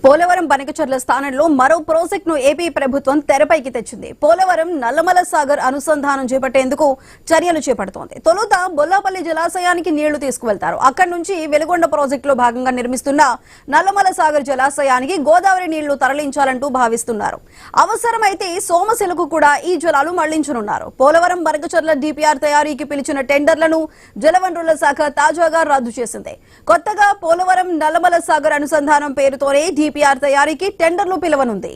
పోలవరం బనకచర్ల స్థానంలో మరో ప్రాజెక్టును ఏపీ ప్రభుత్వం తెరపైకి తెచ్చింది. పోలవరం నల్లమల సాగర్ అనుసంధానం చేపట్టేందుకు చర్యలు చేపడుతోంది. తొలుత బొల్లాపల్లి జలాశయానికి నీళ్లు తీసుకువెళ్తారు. అక్కడి నుంచి వెలుగొండ ప్రాజెక్టులో భాగంగా నిర్మిస్తున్న నల్లమల సాగర్ జలాశయానికి గోదావరి నీళ్లు తరలించాలంటూ భావిస్తున్నారు. అవసరమైతే సోమశిలకు కూడా ఈ జలాలు మళ్లించనున్నారు. పోలవరం బనకచర్ల డిపిఆర్ తయారీకి పిలిచిన టెండర్లను జలవనరుల శాఖ తాజాగా రద్దు చేసింది. కొత్తగా పోలవరం నల్లమల సాగర్ అనుసంధానం పేరుతోనే డిపిఆర్ తయారీకి టెండర్లు పిలవనుంది.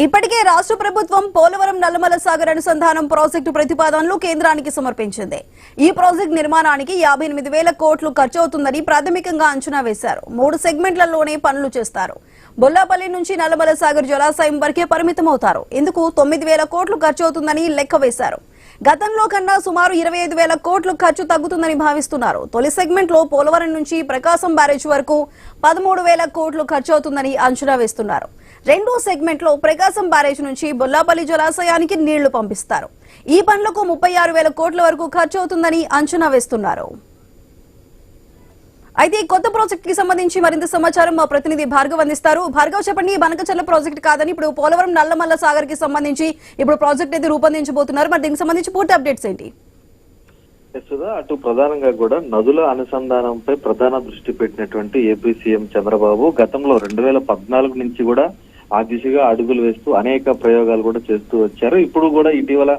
ఇప్పటికే రాష్ట్ర ప్రభుత్వం పోలవరం నల్లమల సాగర్ అనుసంధానం ప్రాజెక్టు ప్రతిపాదనలు కేంద్రానికి సమర్పించింది. ఈ ప్రాజెక్టు నిర్మాణానికి 58,000 కోట్లు ఖర్చవుతుందని ప్రాథమికంగా అంచనా వేశారు. 3 సెగ్మెంట్లలోనే పనులు చేస్తారు. బొల్లాపల్లి నుంచి నల్లమల సాగర్ జలాశయం వరకే పరిమితమవుతారు. ఇందుకు 9,000 కోట్లు ఖర్చవుతుందని లెక్క వేశారు. గతంలో కన్నా సుమారు 25,000 కోట్లు ఖర్చు తగ్గుతుందని భావిస్తున్నారు. తొలి సెగ్మెంట్ లో పోలవరం నుంచి ప్రకాశం బ్యారేజ్ వరకు 13,000 కోట్లు ఖర్చవుతుందని అంచనా వేస్తున్నారు. రెండో సెగ్మెంట్ లో ప్రకాశం బ్యారేజ్ నుంచి బొల్లాపల్లి జలాశయానికి నీళ్లు పంపిస్తారు. ఈ పనులకు 36,000 కోట్ల వరకు ఖర్చవుతుందని అంచనా వేస్తున్నారు. అయితే ఈ కొత్త ప్రాజెక్ట్ కి సంబంధించి మరింత సమాచారం మా ప్రతినిధి భార్గవ్ అందిస్తారు. భార్గవ్, చెప్పండి, బనకచర్ల ప్రాజెక్ట్ కాదని ఇప్పుడు పోలవరం నల్లమల్ల సాగర్ కి సంబంధించి ఇప్పుడు ప్రాజెక్ట్ అయితే రూపొందించబోతున్నారు. మరి దీనికి సంబంధించి పూర్తి అప్డేట్స్ ఏంటి? అటు ప్రధానంగా కూడా నదుల అనుసంధానంపై ప్రధాన దృష్టి పెట్టినటువంటి ఏపీ సీఎం చంద్రబాబు గతంలో 2014 నుంచి కూడా ఆ దిశగా అడుగులు వేస్తూ అనేక ప్రయోగాలు కూడా చేస్తూ వచ్చారు. ఇప్పుడు కూడా ఇటీవల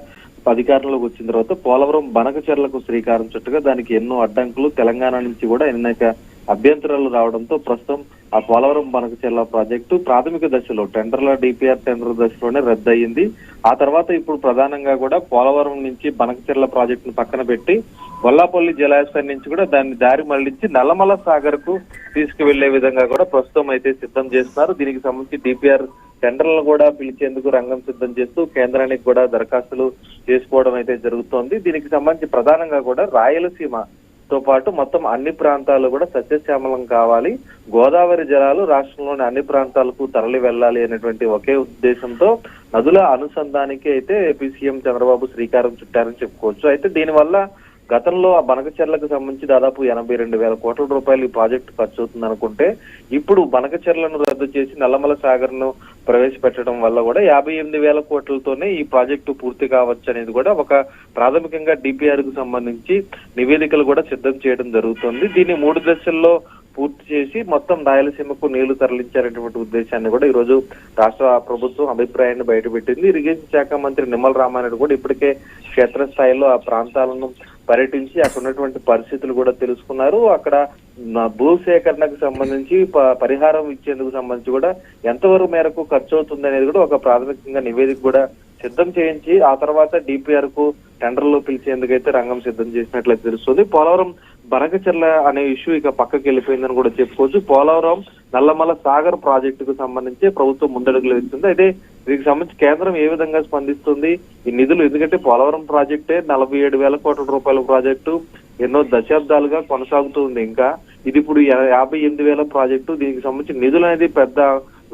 అధికారంలోకి వచ్చిన తర్వాత పోలవరం బనకచర్లకు శ్రీకారం చుట్టగా దానికి ఎన్నో అడ్డంకులు, తెలంగాణ నుంచి కూడా అనేక అభ్యంతరాలు రావడంతో ప్రస్తుతం ఆ పోలవరం బనకచర్ల ప్రాజెక్టు ప్రాథమిక దశలో డిపిఆర్ టెండర్ దశలోనే రద్దయింది. ఆ తర్వాత ఇప్పుడు ప్రధానంగా కూడా పోలవరం నుంచి బనకచర్ల ప్రాజెక్టును పక్కన పెట్టి బొల్లాపల్లి జలాశయం నుంచి కూడా దాన్ని దారి మళ్లించి నల్లమల సాగర్ కు తీసుకువెళ్లే విధంగా కూడా ప్రస్తుతం అయితే సిద్ధం చేస్తున్నారు. దీనికి సంబంధించి డిపిఆర్ టెండర్లను కూడా పిలిచేందుకు రంగం సిద్ధం చేస్తూ కేంద్రానికి కూడా దరఖాస్తులు చేసుకోవడం అయితే జరుగుతోంది. దీనికి సంబంధించి ప్రధానంగా కూడా రాయలసీమతో పాటు మొత్తం అన్ని ప్రాంతాలు కూడా సస్యశ్యామలం కావాలి, గోదావరి జలాలు రాష్ట్రంలోని అన్ని ప్రాంతాలకు తరలి వెళ్లాలి అనేటువంటి ఒకే ఉద్దేశంతో నదుల అనుసంధానికి అయితే ఏపీ సీఎం చంద్రబాబు శ్రీకారం చుట్టారని చెప్పుకోవచ్చు. అయితే దీనివల్ల గతంలో ఆ బనకచర్లకు సంబంధించి దాదాపు 82,000 కోట్ల రూపాయలు ఈ ప్రాజెక్టు ఖర్చు అవుతుంది అనుకుంటే ఇప్పుడు బనకచర్లను రద్దు చేసి నల్లమల సాగర్ ను ప్రవేశపెట్టడం వల్ల కూడా 58,000 కోట్లతోనే ఈ ప్రాజెక్టు పూర్తి కావచ్చు అనేది కూడా ఒక ప్రాథమికంగా డిపిఆర్ కు సంబంధించి నివేదికలు కూడా సిద్ధం చేయడం జరుగుతుంది. దీన్ని 3 దశల్లో పూర్తి చేసి మొత్తం రాయలసీమకు నీళ్లు తరలించారనేటువంటి ఉద్దేశాన్ని కూడా ఈ రోజు రాష్ట్ర ప్రభుత్వం అభిప్రాయాన్ని బయటపెట్టింది. ఇరిగేషన్ శాఖ మంత్రి నిమ్మల రామానాయుడు కూడా ఇప్పటికే క్షేత్రస్థాయిలో ఆ ప్రాంతాలను పర్యటించి అక్కడ ఉన్నటువంటి పరిస్థితులు కూడా తెలుసుకున్నారు. అక్కడ భూసేకరణకు సంబంధించి పరిహారం ఇచ్చేందుకు సంబంధించి కూడా ఎంతవరకు మేరకు ఖర్చు అవుతుంది అనేది కూడా ఒక ప్రాథమికంగా నివేదిక కూడా సిద్ధం చేయించి ఆ తర్వాత డిపిఆర్ కు టెండర్లో పిలిచేందుకైతే రంగం సిద్ధం చేసినట్లయితే తెలుస్తుంది. పోలవరం బనకచర్ల అనే ఇష్యూ ఇక పక్కకి వెళ్ళిపోయిందని కూడా చెప్పుకోవచ్చు. పోలవరం నల్లమల సాగర్ ప్రాజెక్టుకు సంబంధించి ప్రభుత్వం ముందడుగులు వేస్తుంది. అయితే దీనికి సంబంధించి కేంద్రం ఏ విధంగా స్పందిస్తుంది ఈ నిధులు? ఎందుకంటే పోలవరం ప్రాజెక్టే 47,000 కోట్ల రూపాయల ప్రాజెక్టు ఎన్నో దశాబ్దాలుగా కొనసాగుతుంది. ఇంకా ఇది ఇప్పుడు 58,000 ప్రాజెక్టు. దీనికి సంబంధించి నిధులు అనేది పెద్ద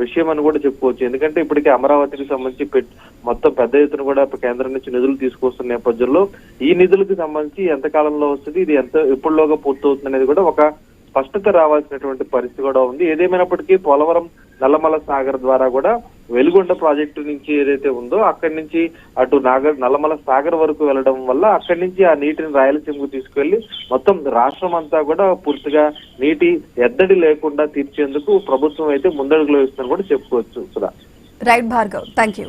విషయం అని కూడా చెప్పుకోవచ్చు. ఎందుకంటే ఇప్పటికే అమరావతికి సంబంధించి మొత్తం పెద్ద ఎత్తున కూడా కేంద్రం నుంచి నిధులు తీసుకొస్తున్న నేపథ్యంలో ఈ నిధులకు సంబంధించి ఎంత కాలంలో వస్తుంది, ఇది ఎప్పుడులోగా పూర్తవుతుంది అనేది కూడా ఒక స్పష్టత రావాల్సినటువంటి పరిస్థితి కూడా ఉంది. ఏదేమైనప్పటికీ పోలవరం నల్లమల సాగర్ ద్వారా కూడా వెలుగొండ ప్రాజెక్టు నుంచి ఏదైతే ఉందో అక్కడి నుంచి అటు నల్లమల సాగర్ వరకు వెళ్ళడం వల్ల అక్కడి నుంచి ఆ నీటిని రాయలసీమకు తీసుకెళ్లి మొత్తం రాష్ట్రం అంతా కూడా పూర్తిగా నీటి ఎద్దడి లేకుండా తీర్చేందుకు ప్రభుత్వం అయితే ముందడుగులు వేస్తుందని కూడా చెప్పుకోవచ్చు. Right Bhargav, thank you.